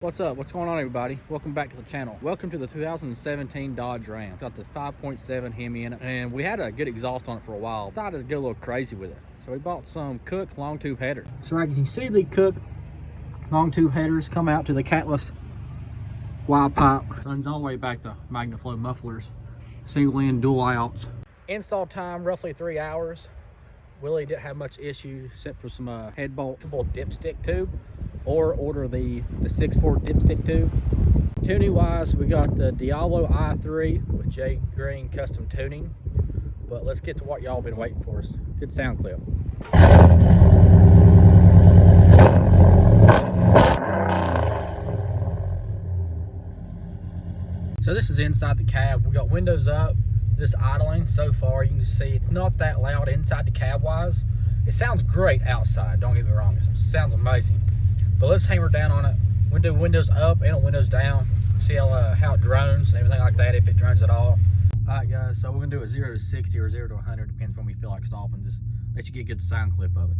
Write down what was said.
What's up? What's going on, everybody? Welcome back to the channel. Welcome to the 2017 Dodge Ram. Got the 5.7 Hemi in it, and we had a good exhaust on it for a while. Decided to go a little crazy with it, so we bought some Kooks long tube headers. So as you can see, the Kooks long tube headers come out to the catless wide pipe. Runs all the way back to MagnaFlow mufflers, single in, dual outs. Install time roughly 3 hours. Willie didn't have much issue except for some head bolt dipstick tube, or order the 6.4 dipstick tube. Tuning wise, we got the Diablo i3 with J Green custom tuning. But let's get to what y'all been waiting for. Us good sound clip. So this is inside the cab. We got windows up, just idling. So far you can see it's not that loud inside the cab wise. It sounds great outside, don't get me wrong, it sounds amazing. But let's hammer down on it. Windows up and windows down. See how it drones and everything like that, if it drones at all. Alright guys, so we're gonna do a 0 to 60 or 0 to 100, depends when we feel like stopping. Just let you get a good sound clip of it.